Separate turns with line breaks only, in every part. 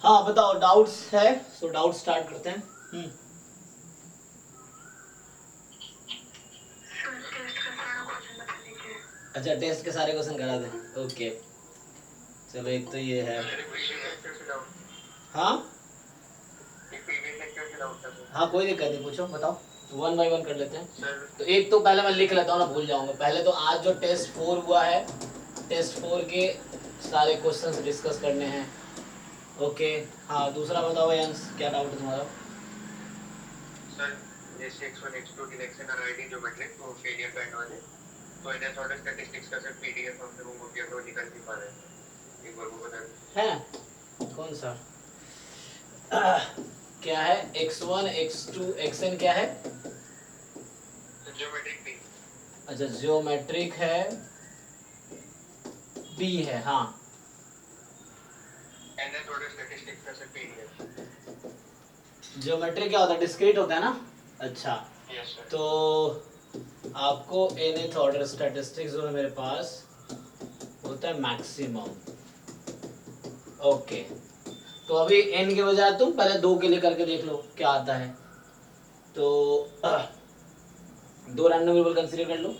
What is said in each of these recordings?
हाँ बताओ, डाउट्स है? सो डाउट स्टार्ट करते हैं। अच्छा, टेस्ट के सारे क्वेश्चन करा दें, ओके चलो। एक तो ये है, हाँ हाँ कोई दिक्कत नहीं, पूछो बताओ, वन बाय वन कर लेते हैं। तो एक तो पहले मैं लिख लेता हूँ ना, भूल जाऊंगा। पहले तो आज जो टेस्ट 4 हुआ है, टेस्ट 4 के सारे क्वेश्चंस डिस्कस करने हैं, ओके। हाँ दूसरा बताओ यंस, क्या डाउट है तुम्हारा?
सर जैसे x1 x2 डिरेक्शन और आईडी ज्योमेट्रिक तो फेलियर का इन्वॉल्व है, तो इन्हें थोड़ा स्टैटिस्टिक्स का सर पीडीएफ हम लोगों को क्या तो निकाल नहीं पा रहे हैं, एक बार वो बता दें।
है कौन सा? क्या है? x1 x2 xn क्या है?
ज्योमेट्रिक भी।
अच्छा जियोमेट्रिक है, बी है, हाँ।
इन्हें थोड़ा स्टैटिस्टिक्स का सर पीडीएफ।
जियोमेट्रिक क्या होता है? डिस्क्रीट होता है ना? अच्छा
यस सर।
तो आपको nth ऑर्डर स्टैटिस्टिक्स जो है मेरे पास होता है मैक्सिमम, ओके। तो अभी n के बजाय तुम पहले 2 के लिए करके देख लो क्या आता है। तो 2 रैंडम वेरिएबल कंसीडर कर लो।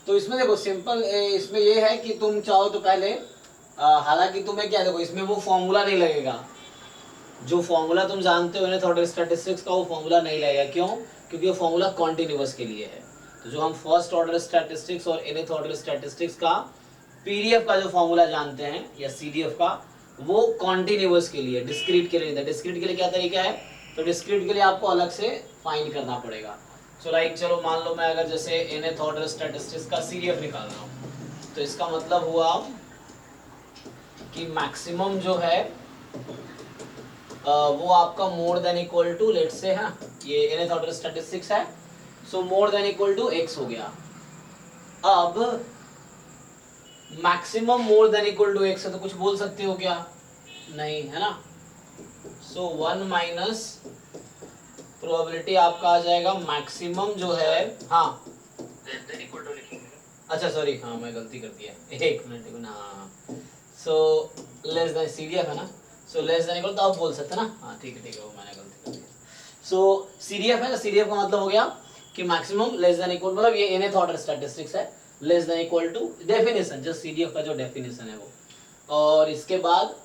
तो इसमें देखो सिंपल, इसमें ये है कि तुम चाहो तो पहले, हालांकि तुम्हें क्या, देखो इसमें वो फॉर्मूला नहीं लगेगा, जो फॉर्मूला तुम जानते हो nth ऑर्डर स्टैटिस्टिक्स का, वो फॉर्मूला नहीं लगेगा। क्यों? क्योंकि वो फॉर्मूला कॉन्टिन्यूअस के लिए है। तो जो हम फर्स्ट ऑर्डर स्टैटिस्टिक्स और nth ऑर्डर स्टैटिस्टिक्स का पीडीएफ का जो फॉर्मूला जानते हैं या सीडीएफ का, वो कॉन्टिन्यूअस के लिए, डिस्क्रीट के लिए नहीं था। डिस्क्रीट के लिए क्या तरीका है? तो डिस्क्रीट के लिए आपको अलग से फाइंड करना पड़ेगा। सो लाइक चलो मान लो मैं अगर जैसे nth ऑर्डर स्टैटिस्टिक्स का सीडीएफ निकाल रहा हूँ, तो इसका मतलब हुआ कि मैक्सिमम जो है वो आपका more than equal to, let's say, हाँ ये nth ऑर्डर स्टैटिस्टिक्स है, so more than equal to x हो गया। अब maximum more than equal to x है तो कुछ बोल सकते हो क्या? नहीं है ना। सो 1 माइनस प्रोबेबिलिटी आपका आ जाएगा मैक्सिमम जो है, हाँ
लेस देन इक्वल टू लिखेंगे।
अच्छा सॉरी, हाँ मैं गलती कर दिया, एक मिनट ना। सो लेस देन सीडीएफ है ना, सो लेस देन इक्वल तो आप बोल सकते ना, हाँ ठीक है वो मैंने गलती कर दिया। सो सीडीएफ है, सीडीएफ का मतलब हो गया कि मैक्सिमम लेस देन इक्वल, मतलब ये nth ऑर्डर स्टैटिस्टिक्स है, less than equal to definition, just CDF का जो डेफिनेशन है वो। और इसके बाद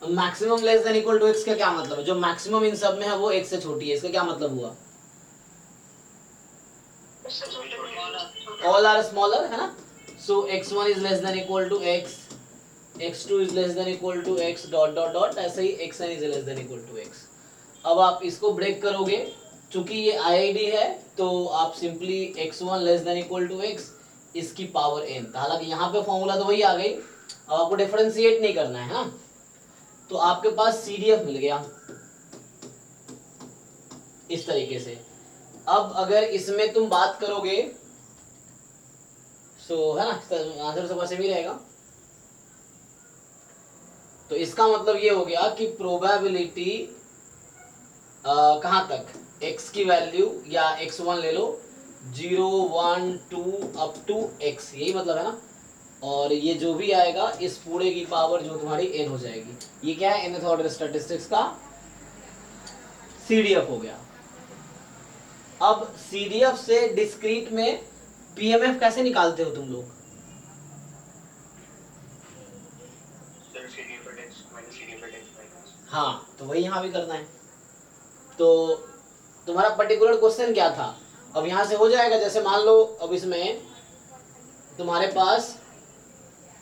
maximum less than equal to X का क्या मतलब है? जो मैक्सिमम इन सब में है वो एक्स से छोटी है, इसका क्या मतलब हुआ? ऑल आर स्मॉलर, है ना। So x1 is less than equal to x, x2 is less than equal to x dot dot dot, ऐसे ही xn is less than equal to x। अब आप इसको ब्रेक करोगे, चूंकि ये आईआईडी है तो आप simply x1 less than equal to x इसकी पावर n, हालांकि यहाँ पे फॉर्मूला तो वही आ गई, अब आपको डिफरेंशिएट नहीं करना है, हाँ। तो आपके पास सीडीएफ मिल गया इस तरीके से। अब अगर इसमें तुम बात करोगे, सो है ना, आंसर सब ऐसे भी रहेगा। तो इसका मतलब ये हो गया कि प्रोबेबिलिटी कहां तक, x की वैल्यू या x1 ले लो, 0 1 2 अप टू x, यही मतलब है ना। और ये जो भी आएगा इस पूरे की पावर जो तुम्हारी n हो जाएगी। ये क्या है? nth ऑर्डर स्टैटिस्टिक्स का सीडीएफ हो गया। अब सीडीएफ से डिस्क्रीट में पीएमएफ कैसे निकालते हो तुम लोग? हाँ तो वही यहाँ भी करना है। तो तुम्हारा पर्टिकुलर क्वेश्चन क्या था? अब यहाँ से हो जाएगा, जैसे मान लो अब इसमें तुम्हारे पास,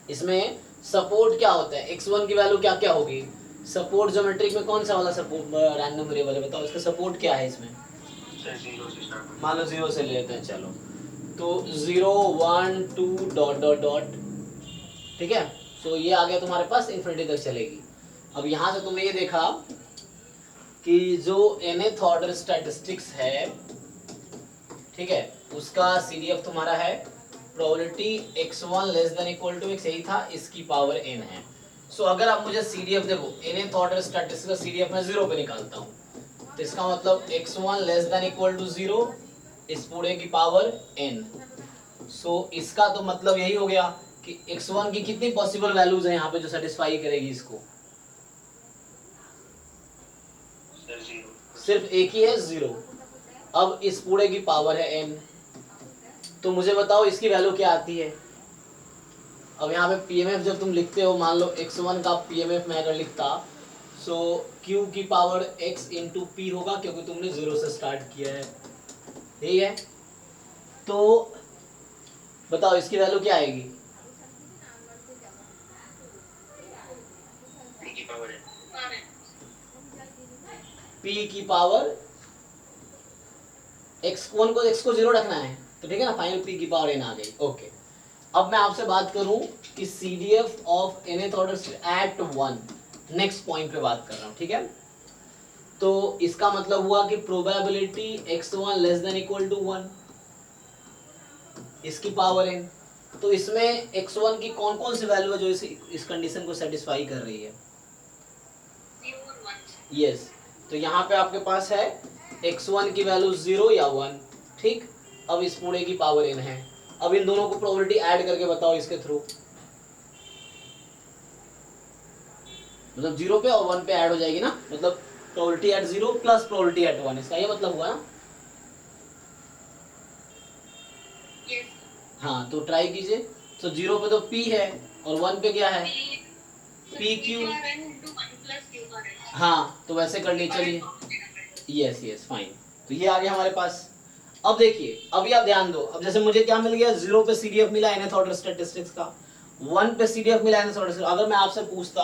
इसमें सपोर्ट क्या होता है, x1 की वैल्यू क्या क्या होगी? सपोर्ट ज्योमेट्रिक में कौन सा वाला सपोर्ट रैंडम वेरिएबल है, बताओ इसका सपोर्ट क्या है इसमें? मान लो 0 से लेते हैं, चलो तो 0 1 2 डॉट डॉट डॉट, ठीक है। सो ये आ गया तुम्हारे पास, इन्फिनिटी तक चलेगी। अब यहाँ से तुमने ये देखा कि जो nth ऑर्डर स्टैटिस्टिक्स है, ठीक है, उसका सीडीएफ तुम्हारा है probability x1 less than equal to x, यही था, इसकी पावर n है। सो अगर आप मुझे सीडीएफ देखो, nth ऑर्डर स्टैटिस्टिक्स का सीडीएफ मैं 0 पे निकालता हूँ, तो इसका मतलब x1 less than equal to 0 इस पूरे की पावर n। सो इसका तो मतलब यही हो गया कि x1 की कितनी पॉसिबल वैल्यूज है यहाँ पे जो सेटिस्फाई करेगी इसको?
सर 0।
सिर्फ एक ही है, 0। अब इस पूरे की पावर है n, तो मुझे बताओ इसकी वैल्यू क्या आती है? अब यहाँ पे पीएमएफ जब तुम लिखते हो, मान लो x1 का पीएमएफ मैं अगर लिखता, सो q की पावर x इंटू पी होगा, क्योंकि तुमने 0 से स्टार्ट किया है, ठीक है? तो बताओ इसकी वैल्यू क्या आएगी?
p की पावर n।
p की पावर x को 0 रखना है, तो ठीक है ना, फाइनल p की पावर n आ गई। ओके, अब मैं आपसे बात करूं कि CDF of nth order at 1, next point पे बात कर रहा हूं, ठीक है? तो इसका मतलब हुआ कि probability x1 less than equal to 1, इसकी पावर n। तो इसमें x1 की कौन कौन सी वैल्यू है जो इस कंडीशन को सेटिस्फाई कर रही है? यस, तो यहाँ पे आपके पास है x1 की वैल्यू 0 या 1, ठीक? अब इस पूरे की पावर n है। अब इन दोनों को प्रोबेबिलिटी ऐड करके बताओ इसके थ्रू, मतलब 0 पे और 1 पे ऐड हो जाएगी ना, मतलब probability at 0 plus probability at 1, इसका ये मतलब हुआ ना?
yes.
हाँ, तो ट्राई कीजिए। तो 0 पे तो p है और 1 पे क्या है? p q। हाँ, तो वैसे कर लीजिए, चलिए। Yes yes, fine. तो ये आ गया हमारे पास। अब देखिए, अभी आप ध्यान दो, अब जैसे मुझे क्या मिल गया, 0 पे CDF मिला nth ऑर्डर स्टैटिस्टिक्स का, 1 पे CDF मिला nth ऑर्डर। अगर मैं आपसे पूछता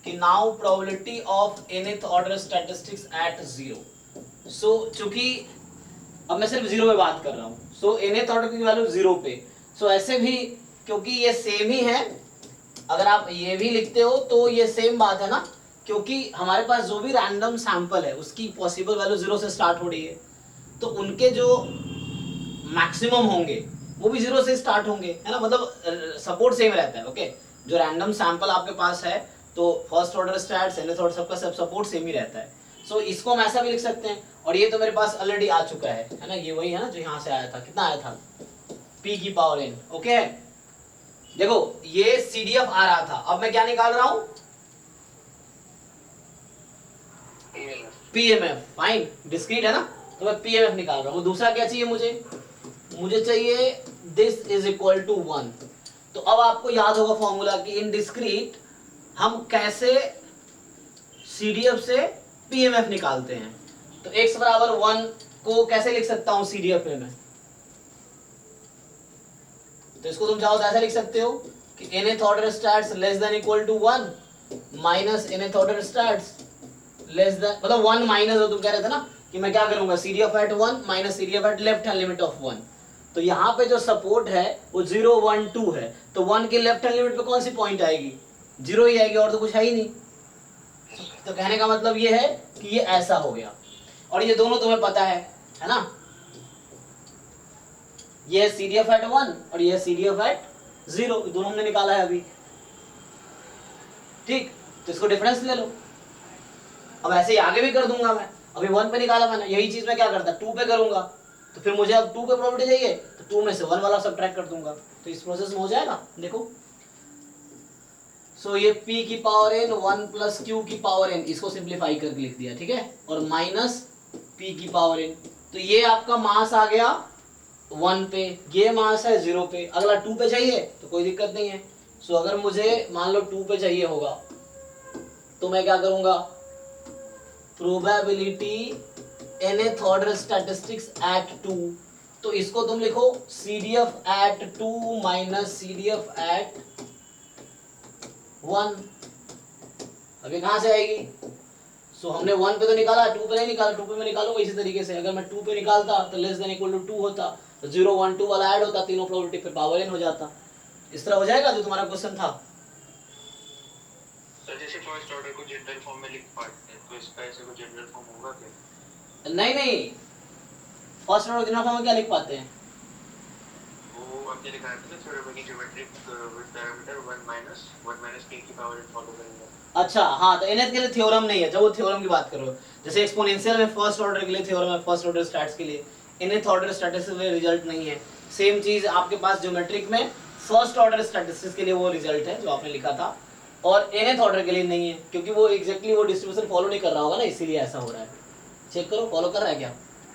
कि now probability of nth order statistics at 0, so चूंकि अब मैं सिर्फ 0 पे बात कर रहा हूँ, सो nth ऑर्डर की वैल्यू 0 पे, सो ऐसे भी क्योंकि ये सेम ही है, अगर आप ये भी लिखते हो तो ये सेम बात है ना, क्योंकि हमारे पास जो भी रैंडम सैंपल है उसकी पॉसिबल वैल्यू 0 से स्टार्ट हो रही है, तो उनके जो मैक्सिमम होंगे वो भी 0 से स्टार्ट होंगे, है ना? मतलब सपोर्ट सेम रहता है। ओके, जो रैंडम सैंपल आपके पास है, तो first order stats nth order सबका सब सपोर्ट सेम ही रहता है। सो इसको हम ऐसा भी लिख सकते हैं, और ये तो मेरे पास ऑलरेडी आ चुका है ना? ये वही है ना जो यहाँ से आया था, कितना आया था? p की पावर n। ओके है, देखो ये CDF आ रहा था, अब मैं क्या निकाल रहा हूँ? PMF। फाइन, डिस्क्रीट है ना, तो मैं PMF निकाल रहा हूँ। दूसरा क्या चाहिए मुझे चाहिए दिस इज इक्वल टू 1। तो अब आपको याद होगा फॉर्मूला कि इन डिस्क्रीट हम कैसे CDF से PMF निकालते हैं। तो x बराबर 1 को कैसे लिख सकता हूं CDF में मैं? तो इसको तुम चाहो तो ऐसा लिख सकते हो कि nth order stats less than equal to 1 minus nth order stats less than, मतलब 1 माइनस, तुम कह रहे थे ना कि मैं क्या करूंगा, CDF at 1 minus CDF at left hand limit of 1। तो यहाँ पे जो सपोर्ट है वो 0 1 2 है, तो 1 की लेफ्ट हैंड लिमिट पे कौन सी पॉइंट आएगी? 0 ही आएगी, और तो कुछ है ही नहीं। तो कहने का मतलब ये है कि ये ऐसा हो गया, और ये दोनों तुम्हें पता है ना? ये CDF एट 1 और ये CDF एट 0, दोनों हमने निकाला है अभी, ठीक? तो इसको डिफरेंस ले लो। अब ऐसे ही आगे भी कर दूंगा मैं, अभी 1 पे निकाला मैंने, यही चीज मैं क्या करता, 2 पे करूंगा, तो फिर मुझे अब 2 पे प्रोबेबिलिटी चाहिए, तो 2 में से 1 वाला सब्ट्रैक्ट कर दूंगा, तो इस प्रोसेस में हो जाएगा। देखो, सो ये p की पावर n 1 प्लस q की पावर n, इसको सिंप्लीफाई करके लिख दिया, ठीक है, और माइनस p की पावर n। तो ये आपका मास आ गया 1 पे, ये मास है 0 पे, अगला 2 पे चाहिए तो कोई दिक्कत नहीं है। सो अगर मुझे मान लो 2 पे चाहिए होगा, तो मैं क्या करूंगा, probability nth order statistics at 2, तो इसको तुम लिखो CDF at 2 minus CDF at 1। अभी कहां से आएगी? सो हमने 1 पे तो निकाला, 2 पे नहीं निकाला, 2 पे मैं निकालूंगा इसी तरीके से। अगर मैं 2 पे निकालता तो लेस देन इक्वल टू 2 होता, तो 0 1 2 वाला ऐड होता, तीनों प्रोबेबिलिटी पे पावर n हो जाता। इस तरह हो जाएगा जो तुम्हारा क्वेश्चन था।
सर जैसे फर्स्ट ऑर्डर को जनरल फॉर्म में लिख पाते हैं, तो इसका ऐसे कोई जनरल फॉर्म होगा क्या?
नहीं, फर्स्ट ऑर्डर जनरल फॉर्म में क्या लिख पाते हैं?
वो आपने लिखा है ना theoretical geometric with parameter 1 minus p की पावर n फॉलो करेंगे।
अच्छा, हाँ, तो nth के लिए थ्योरम नहीं है, जब वो थ्योरम की बात करो, जैसे एक्सपोनेंशियल में फर्स्ट ऑर्डर के लिए थ्योरम है, फर्स्ट ऑर्डर स्टैट्स के लिए, nth ऑर्डर स्टैटिस्टिक्स में रिजल्ट नहीं है। सेम चीज आपके पास ज्योमेट्रिक में फर्स्ट ऑर्डर स्टैटिस्टिक्स के लिए वो रिजल्ट है जो आपने लिखा था, और nth ऑर्डर के लिए नहीं है, क्योंकि वो एग्जैक्टली वो डिस्ट्रीब्यूशन फॉलो नहीं कर रहा होगा ना, इसीलिए ऐसा हो रहा है। चेक करो फॉलो कर रहा है क्या,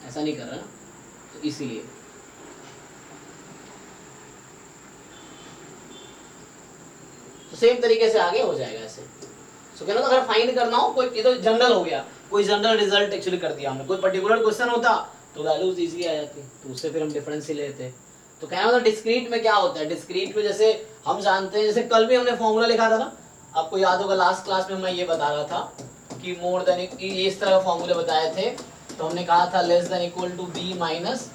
ऐसा नहीं कर रहा ना, तो इसीलिए। तो सेम तरीके से आगे हो जाएगा ऐसे। सो कहना तो अगर फाइंड करना हो कोई, ये तो जनरल हो गया, कोई जनरल रिजल्ट एक्चुअली कर दिया हमने, कोई पर्टिकुलर क्वेश्चन होता तो वैल्यूज इजीली आ जाती, तो उससे फिर हम डिफरेंस ही लेते। तो कहना मतलब डिस्क्रीट में क्या होता है, डिस्क्रीट में जैसे हम जानते हैं, जैसे कल भी हमने फॉर्मूला लिखा था ना, आपको याद होगा लास्ट क्लास में मैं ये बता रहा था कि मोर देन, इस तरह के फॉर्मूले बताए थे। तो हमने कहा था less than equal to B minus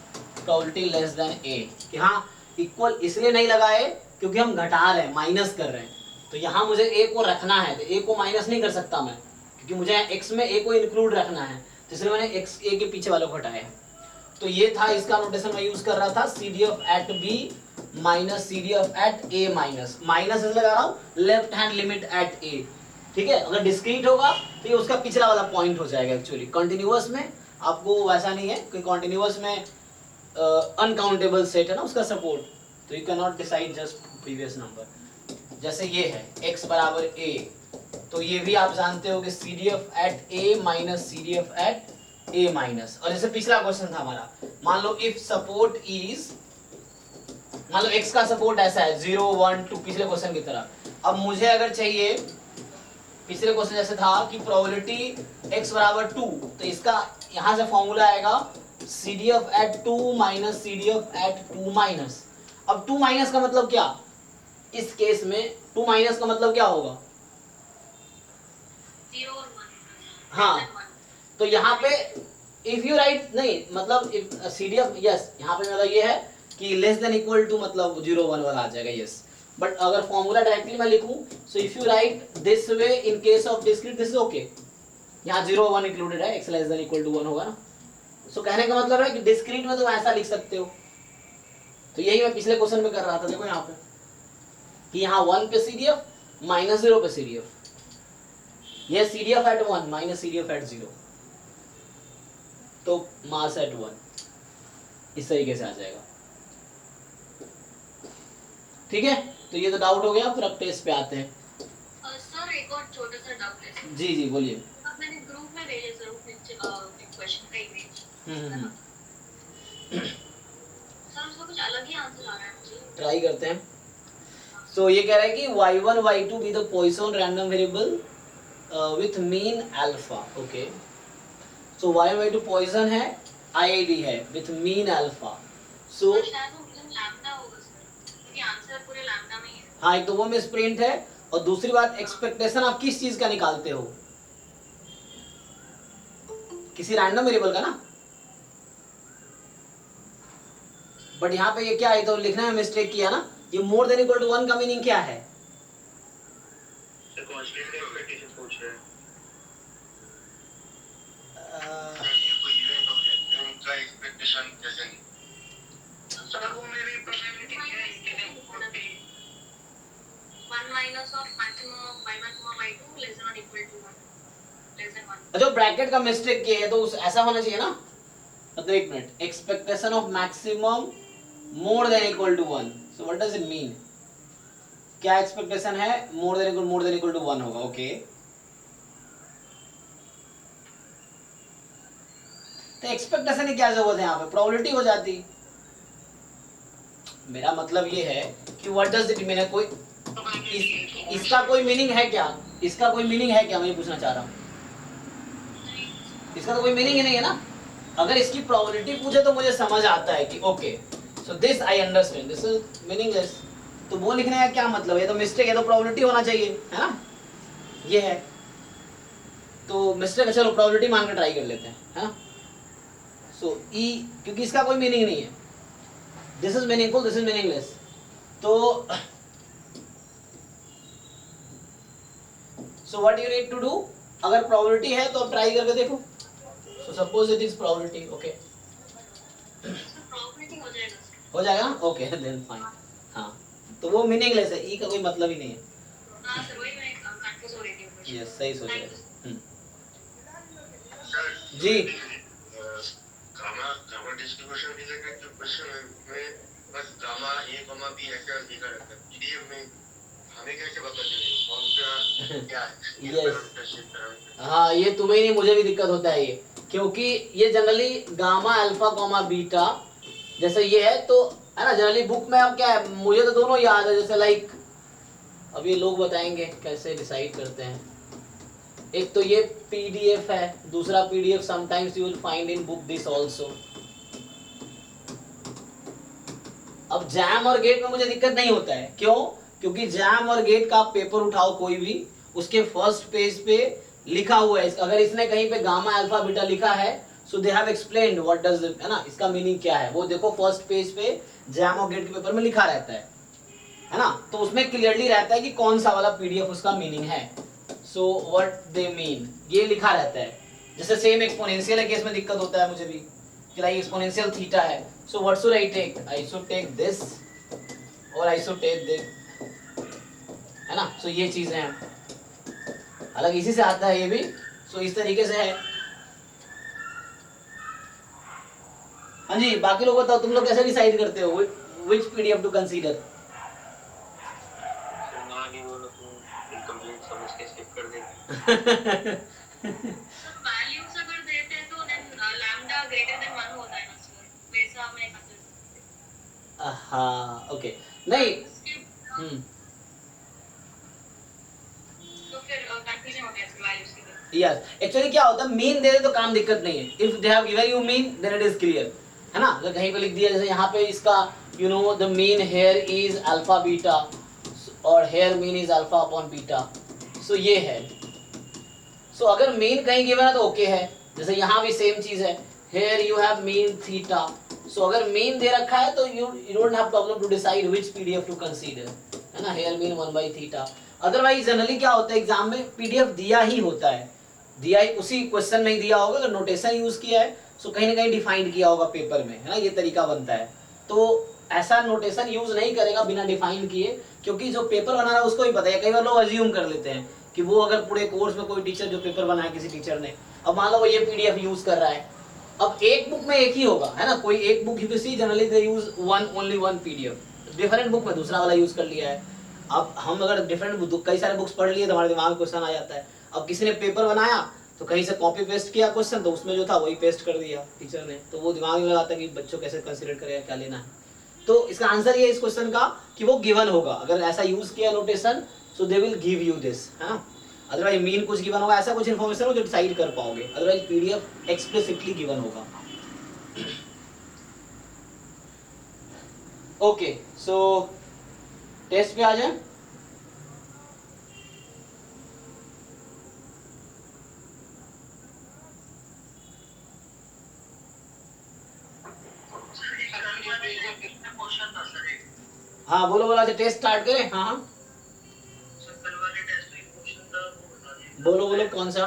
probability less than A, कि हाँ इक्वल इसलिए नहीं लगाए क्योंकि हम घटा रहे हैं, माइनस कर रहे हैं, तो यहाँ मुझे ए को रखना है, तो ए को माइनस नहीं कर सकता मैं, क्योंकि मुझे एक्स में ए को इंक्लूड रखना है, तो इसलिए मैंने एक्स ए के पीछे वालों को हटाया। तो ये था, इसका नोटेशन मैं यूज कर रहा था, C D F at B minus C D F at A minus, minus इसलिए लगा रहा हूँ left hand limit at A, ठीक है। अगर डिस्क्रीट होगा तो ये उसका पिछला वाला पॉइंट हो जाएगा एक्चुअली। कंटिन्यूअस में आपको वैसा नहीं है, कि कंटिन्यूअस में अनकाउंटेबल सेट है ना उसका सपोर्ट, तो you can not decide just previous number. जैसे ये है x बराबर a, तो ये भी आप जानते हो कि C D F at A minus C D F at A minus. और जैसे पिछला क्वेश्चन था हमारा, मान लो इफ सपोर्ट इज, मान लो x का सपोर्ट ऐसा है 0 1 2, पिछले क्वेश्चन की तरह। अब मुझे अगर चाहिए, पिछले क्वेश्चन जैसे था कि प्रोबेबिलिटी x बराबर 2, तो इसका यहां से फॉर्मूला आएगा C D F at 2 minus C D F at 2 minus. अब 2 माइनस का मतलब क्या, इस केस में 2 माइनस का मतलब क्या होगा,
0 और 1।
हाँ, तो यहाँ पे इफ यू राइट, नहीं मतलब if C D F, yes यहाँ पे मतलब ये है कि लेस देन इक्वल टू मतलब 0 1 वाला आ जाएगा, यस। बट अगर फॉर्मूला डायरेक्टली मैं लिखूं, so if you write this way in case of discrete, this is okay, यहाँ 0 1 इंक्लूडेड है, x less than equal to 1 होगा ना। सो कहने का मतलब है कि डिस्क्रीट में तुम ऐसा लिख सकते हो। तो यही मैं पिछले क्वेश्चन में कर रहा था, देखो यहाँ पे कि यहाँ 1 पे सी डी एफ माइनस 0 पे सी डी एफ, यह C D F at 1 minus C D F at 0, तो मास एट 1, इस तरीके से आ जाएगा, ठीक है। तो ये तो डाउट हो गया, फिर अब टेस्ट पे आते हैं।
सर एक और छोटा सा डाउट है।
जी जी बोलिए।
अब मैंने ग्रुप में भेजे सर क्वेश्चन का इमेज, सर उसका कुछ अलग ही आंसर आ रहा है मुझे।
ट्राई करते हैं। सो ये कह रहा है कि y1 y2 be the Poisson random variable with mean alpha, okay. So y1 y2 Poisson है, IID है विथ मीन अल्फा। सो
शायद वो मीन लैम्डा होगा सर, क्योंकि आंसर पूरे लैम्डा में ही है।
हाँ, एक तो वो मिसप्रिंट है, और दूसरी बात एक्सपेक्टेशन आप किस चीज का निकालते हो, किसी रैंडम वेरिएबल का ना। बट यहाँ पे ये क्या है, तो लिखने में मिस्टेक किया ना, ये मोर देन इक्वल टू 1 का मीनिंग क्या है,
सर कांस्टेंट का एक्सपेक्टेशन पूछ रहे हैं। ये कोई इवेंट हो गया, उनका एक्सपेक्टेशन कैसे नहीं। सर वो मेरी प्रोबेबिलिटी क्या है कि
1 minus of maximum of y1 y2 less than और इक्वल टू 1, लेस देन 1।
अच्छा ब्रैकेट का मिस्टेक किया है, तो ऐसा होना चाहिए ना, मतलब एक minute, expectation of maximum more than equal to 1, so what does it mean, क्या एक्सपेक्टेशन है, मोर देन इक्वल टू 1 होगा, ओके। तो एक्सपेक्टेशन की क्या जरूरत है, यहाँ पे प्रोबेबिलिटी हो जाती। मेरा मतलब ये है कि व्हाट डज इट मीन, कोई इसका कोई मीनिंग है क्या, इसका कोई मीनिंग है क्या, मैं पूछना चाह रहा हूँ। इसका तो कोई मीनिंग ही नहीं है ना। अगर इसकी प्रोबेबिलिटी पूछे तो मुझे समझ आता है कि okay, so this I understand, this is meaningless. तो वो लिखने का क्या मतलब है, तो मिस्टेक है, तो प्रोबेबिलिटी होना चाहिए, है ना, ये है। तो मिस्टेक, चलो प्रोबेबिलिटी मान के ट्राई कर लेते हैं, है ना। सो ई, क्योंकि इसका कोई मीनिंग नहीं है, this is meaningful, this is meaningless. तो so what you need to do, अगर प्रोबेबिलिटी है तो ट्राई करके देखो। So suppose it is probability, okay,
probability हो जाएगा सर।
हो जाएगा, ओके देन फाइन। हाँ, तो वो मीनिंगलेस है, ई का कोई मतलब ही नहीं है।
हां सर, वही मैं कंफ्यूज हो रही थी।
यस, सही सोच रहे हैं।
सर
जी
गामा डिस्ट्रीब्यूशन रिलेटेड जो क्वेश्चन है, मैं बस गामा ए गामा बी ऐसे और लिखा रहता है पीडीएफ में। हमें कैसे पता चलेगा कौन सा क्या है?
यस हाँ, ये तुम्हें नहीं मुझे भी दिक्कत होता है ये, क्योंकि ये generally gamma alpha comma beta जैसे ये है तो है ना। जनरली बुक में अब क्या है, मुझे तो दोनों याद है, जैसे लाइक अब ये लोग बताएंगे कैसे डिसाइड करते हैं। एक तो ये पीडीएफ है, दूसरा PDF sometimes you will find in book this also. अब जैम और गेट में मुझे दिक्कत नहीं होता है, क्यों? क्योंकि जैम और गेट का आप पेपर उठाओ कोई भी, उसके फर्स्ट पेज पे लिखा हुआ है, अगर इसने कहीं पे गामा अल्फा बीटा लिखा है so they have explained what does it, है ना, इसका मीनिंग क्या है, वो देखो फर्स्ट पेज पे जैम और गेट के पेपर में लिखा रहता है ना। तो उसमें क्लियरली रहता है कि कौन सा वाला पीडीएफ उसका मीनिंग है। सो व्हाट दे मीन ये लिखा रहता है। जैसे सेम एक्सपोनेंशियल के केस में दिक्कत होता है मुझे भी कि लाइक एक्सपोनेंशियल थीटा है, so what should I take? I should take this और आई शुड टेक दिस, है ना। सो ये चीजें हैं, हालांकि इसी से आता है ये भी। सो इस तरीके से है। हाँ जी, बाकी लोग बताओ तुम लोग कैसे डिसाइड करते हो व्हिच पीडीएफ टू कंसीडर?
ना भी बोलो तुम इनकम्प्लीट समझ के स्किप कर दे।
वैल्यूज अगर देते हैं तो देन लैम्डा ग्रेटर देन 1 होता है ना सर, वैसा हमें कंसीडर।
हाँ ओके, नहीं
तो फिर कंफ्यूजन हो गया इसके वैल्यूज की।
यस, एक्चुअली क्या होता है, मीन दे दे तो काम दिक्कत नहीं है। If they have given you mean then it is clear, है ना। अगर कहीं पे लिख दिया जैसे यहाँ पे इसका you know the mean here is alpha beta और here mean is alpha upon beta, so ये है। सो अगर मीन कहीं गिवन है तो ओके है। जैसे यहाँ भी सेम चीज है, here you have mean theta. So अगर मीन दे रखा है तो you don't have problem to decide which PDF to consider, है ना। हेयर मीन 1/थीटा। अदरवाइज जनरली क्या होता है एग्जाम में पीडीएफ दिया ही होता है, दिया ही उसी क्वेश्चन में ही दिया होगा। अगर नोटेशन यूज किया है सो कहीं ना कहीं डिफाइंड किया होगा पेपर में, है ना, ये तरीका बनता है। तो ऐसा नोटेशन यूज नहीं करेगा बिना डिफाइन किए, क्योंकि जो पेपर बना रहा है उसको ही पता है। कई बार लोग अज्यूम कर लेते हैं कि वो अगर पूरे कोर्स में कोई टीचर जो पेपर बनाया किसी टीचर ने, अब मान लो वो ये पीडीएफ यूज कर रहा है, अब एक बुक में एक ही होगा, है ना, कोई एक book you see generally they use only one PDF, different book में दूसरा वाला यूज कर लिया है। अब हम अगर डिफरेंट कई सारे बुक्स पढ़ लिए तो हमारे दिमाग में क्वेश्चन आ जाता है। अब किसी ने पेपर बनाया तो कहीं से कॉपी पेस्ट किया क्वेश्चन, तो उसमें जो था वही पेस्ट कर दिया टीचर ने, तो वो दिमाग में लगाता है कि बच्चों कैसे कंसीडर करेगा, क्या लेना है। तो इसका आंसर ये है इस क्वेश्चन का कि वो गिवन होगा, अगर ऐसा यूज किया notation so they will give you this, है ना। अदरवाइज मीन कुछ गिवन होगा, ऐसा कुछ इन्फॉर्मेशन हो जो डिसाइड कर पाओगे, अदरवाइज पीडीएफ एक्सप्लिसिटली गिवन होगा। ओके, सो टेस्ट पे आ जाए। हाँ बोलो बोलो, अच्छा टेस्ट स्टार्ट करें। हाँ हाँ बोलो बोलो, कौन सा?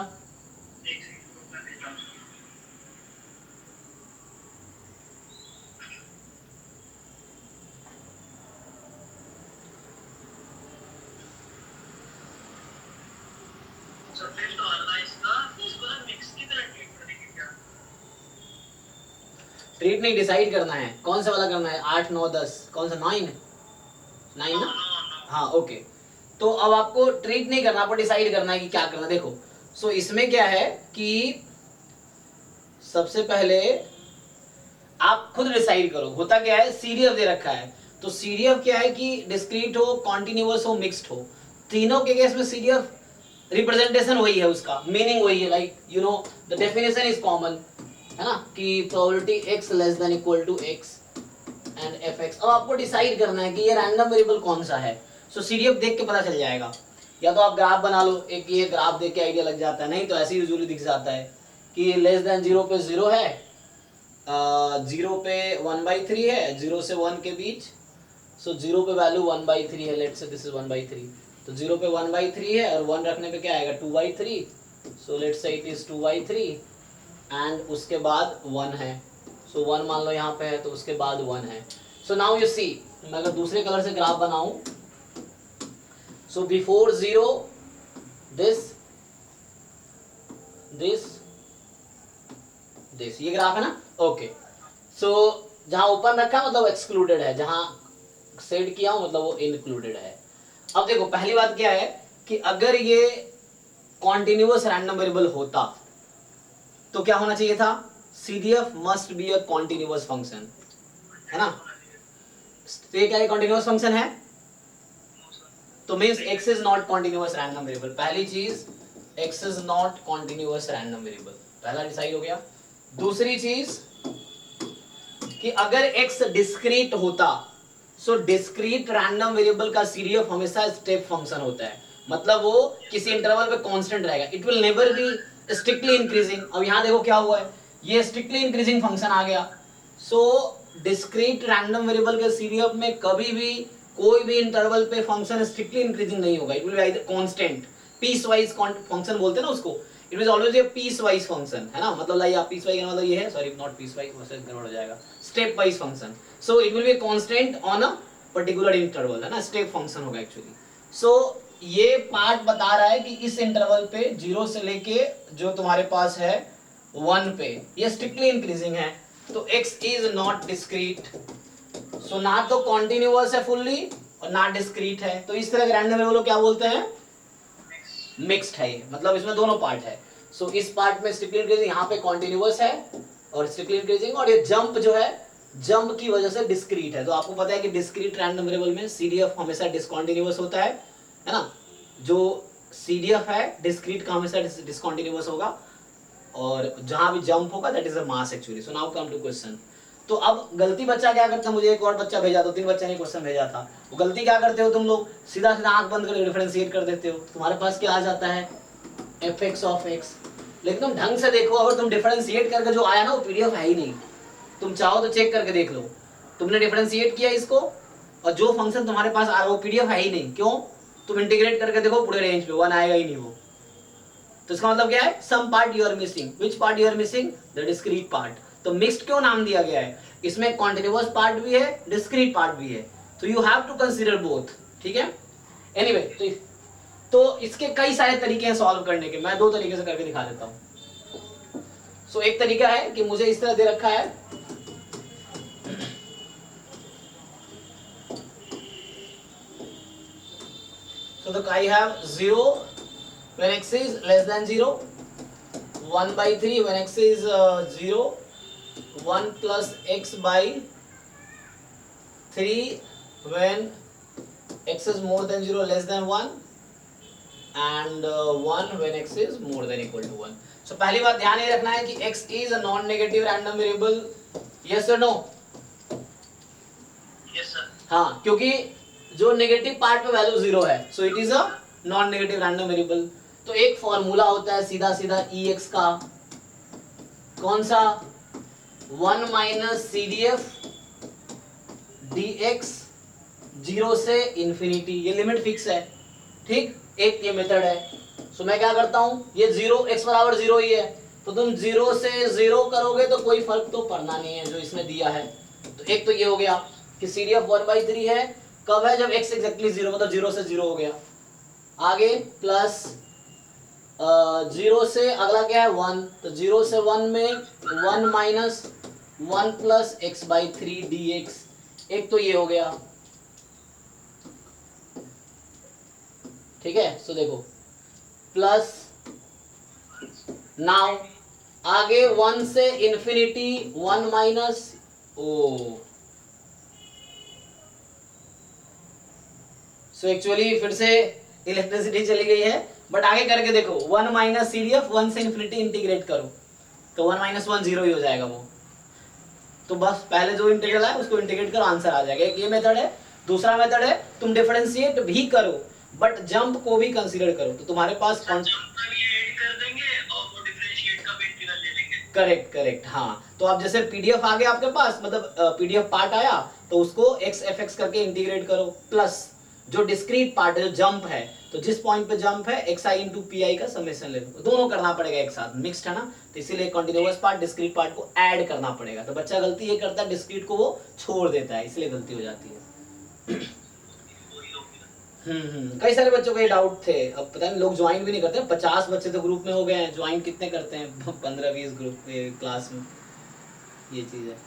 ट्रीट नहीं, डिसाइड करना है कौन सा वाला करना है। 8 9 10 कौन सा? 9 9 ना। हाँ ओके, तो अब आपको ट्रीट नहीं करना, आपको डिसाइड करना है कि क्या करना। देखो सो इसमें क्या है कि सबसे पहले आप खुद डिसाइड करो। होता क्या है, सीडीएफ दे रखा है, तो सीडीएफ क्या है कि डिस्क्रीट हो, कॉन्टिन्यूअस हो, मिक्स्ड हो। तीनों के केस में सीडीएफ रिप्रेजेंटेशन वही है, उसका मीनिंग वही है, like you know the definition is common, है ना, कि probability x less than equal to x and fx। अब आपको डिसाइड करना है कि ये रैंडम वेरिएबल कौन सा है। सो सीडीएफ देख के पता चल जाएगा, या तो आप ग्राफ बना लो, एक ये ग्राफ देख के आइडिया लग जाता है, नहीं तो ऐसे यूजुअली दिख जाता है कि लेस देन 0 पे 0 है, 0 पे 1/3 है, 0 से 1 के बीच। सो 0 पे वैल्यू 1/3 है, लेट्स से दिस इज 1/3, तो 0 पे 1/3 है और 1 रखने पे क्या आएगा 2/3, so let's say it is 2/3 and उसके बाद 1 है, सो 1 मान लो यहाँ पे है तो उसके बाद 1 है। सो नाउ यू सी, मैं अगर दूसरे कलर से ग्राफ बनाऊं, so before 0 this this this, ये ग्राफ है ना। ओके, सो जहां ओपन रखा मतलब एक्सक्लूडेड है, जहां सेट किया हूं मतलब वो इंक्लूडेड है। अब देखो पहली बात क्या है कि अगर ये कॉन्टिन्यूअस रैंडम वेरिएबल होता तो क्या होना चाहिए था, CDF must be a continuous function, है ना। तो ये क्या है, कॉन्टिन्यूअस फंक्शन है, तो means x is not continuous random variable. पहली चीज x is not continuous random variable, पहला डिसाइड हो गया। दूसरी चीज कि अगर x डिस्क्रीट होता, सो डिस्क्रीट रैंडम वेरिएबल का CDF हमेशा स्टेप फंक्शन होता है, मतलब वो किसी इंटरवल पे कांस्टेंट रहेगा, it will never be strictly increasing. अब यहां देखो क्या हुआ है, ये स्ट्रिक्टली इंक्रीजिंग फंक्शन आ गया। सो डिस्क्रीट रैंडम वेरिएबल के CDF में कभी भी कोई भी इंटरवल पे फंक्शन स्ट्रिक्टली इंक्रीजिंग नहीं होगा, it will be either constant, piecewise function बोलते हैं ना उसको, it will always a piecewise function, है ना। मतलब लाइक आप पीस वाइज का मतलब ये है, सॉरी नॉट पीस वाइज, वैसे गड़बड़ हो जाएगा, step wise function. So it will be constant on a particular interval, है ना, स्टेप फंक्शन होगा एक्चुअली। सो ये पार्ट बता रहा है कि इस इंटरवल पे 0 से लेके जो तुम्हारे पास है 1 पे ये स्ट्रिक्टली इंक्रीजिंग है, तो x इज नॉट डिस्क्रीट। सो ना तो कॉन्टिन्यूअस है फुल्ली और ना डिस्क्रीट है, तो इस तरह के रैंडम वेरिएबल को क्या बोलते हैं, मिक्स्ड है ये, मतलब इसमें दोनों पार्ट है। सो इस पार्ट में स्ट्रिक्टली इंक्रीजिंग, यहाँ पे कॉन्टिन्यूअस है और स्ट्रिक्टली इंक्रीजिंग, और ये जंप जो है जंप की वजह से डिस्क्रीट है। तो आपको पता है कि डिस्क्रीट रैंडम वेरिएबल में CDF हमेशा डिसकंटिन्यूअस होता है ना। जो CDF है डिस्क्रीट का हमेशा डिसकंटिन्यूअस होगा, और जहां भी जंप होगा that is a mass actually. So now come to question. तो अब गलती बच्चा क्या करता है, मुझे एक और बच्चा भेजा, 2-3 बच्चा ने क्वेश्चन भेजा था, वो गलती क्या करते हो तुम लोग, सीधा सीधा आंख बंद करके डिफरेंशिएट कर देते हो, तुम्हारे पास क्या आ जाता है fx ऑफ x। लेकिन तुम ढंग से देखो, अगर तुम डिफरेंशिएट करके जो आया ना वो PDF है ही नहीं, तुम चाहो तो चेक करके देख लो, तुमने डिफरेंशिएट किया इसको और जो फंक्शन तुम्हारे पास आ रहा है वो PDF है ही नहीं। क्यों, तुम इंटीग्रेट करके देखो पूरे रेंज पे 1 आएगा ही नहीं वो। तो इसका मतलब क्या है, some part you are missing, which part you are missing, the discrete part. तो मिक्स्ड क्यों नाम दिया गया है, इसमें कॉन्टिन्यूअस पार्ट भी है डिस्क्रीट पार्ट भी है, तो you have to consider both, ठीक है। एनीवे तो इसके कई सारे तरीके हैं सॉल्व करने के, मैं 2 तरीके से करके दिखा देता हूं। सो एक तरीका है कि मुझे इस तरह दे रखा है, so the I have 0 when x is less than 0, 1/3 when x is 0, 1 plus x by 3 when x is more than 0 less than 1, and 1 when x is more than equal to 1. So पहली बात ध्यान ये रखना है कि x is a non-negative random variable, yes or no?
Yes sir.
हाँ, क्योंकि जो नेगेटिव पार्ट में वैल्यू 0 है, so it is a non negative random variable. तो एक फॉर्मूला होता है सीधा सीधा Ex का, कौन सा, 1 माइनस CDF dx 0 से इंफिनिटी, ये लिमिट फिक्स है, ठीक। एक ये मेथड है। सो मैं क्या करता हूं, ये 0 x बराबर 0 ही है, तो तुम 0 से 0 करोगे तो कोई फर्क तो पड़ना नहीं है जो इसने दिया है। तो एक तो ये हो गया कि CDF 1/3 है, कब है, जब x एक्जेक्टली 0, मतलब 0 से 0 हो गया। आगे प्लस 0 से अगला क्या है 1, तो 0 से 1 में 1 माइनस 1 प्लस x/3 dx, एक तो ये हो गया, ठीक है। सो देखो प्लस नाउ आगे 1 से इंफिनिटी 1 माइनस, ओ सो एक्चुअली फिर से इलेक्ट्रिसिटी चली गई है, बट आगे करके देखो 1 माइनस CDF 1 से इंफिनिटी इंटीग्रेट करो तो 1 माइनस 1 0 ही हो जाएगा वो। तो बस पहले जो इंटीग्रल है उसको इंटीग्रेट करो, आंसर आ जाएगा। एक ये मेथड है। दूसरा मेथड है तुम डिफरेंशिएट भी करो बट जंप को भी कंसीडर करो, तो तुम्हारे पास
जंप का भी ऐड कर देंगे और वो डिफरेंशिएट का भी इंटीग्रल ले लेंगे।
करेक्ट करेक्ट, हाँ। तो अब जैसे PDF आ गया आपके पास, मतलब PDF पार्ट आया तो उसको x fx करके इंटीग्रेट करो, प्लस जो डिस्क्रीट पार्ट है जो जंप है, तो जिस पॉइंट पे जंप है xi इंटू pi का समेशन ले लो, दोनों करना पड़ेगा एक साथ, मिक्स्ड है ना, तो इसीलिए कंटिन्यूअस पार्ट डिस्क्रीट पार्ट को ऐड करना पड़ेगा। तो बच्चा गलती ये करता है डिस्क्रीट को वो छोड़ देता है, इसलिए गलती हो जाती है। कई सारे बच्चों को ये डाउट थे, अब पता नहीं लोग ज्वाइन भी नहीं करते, 50 बच्चे तो ग्रुप में हो गए हैं, ज्वाइन कितने करते हैं 15-20 ग्रुप क्लास में, ये चीज है।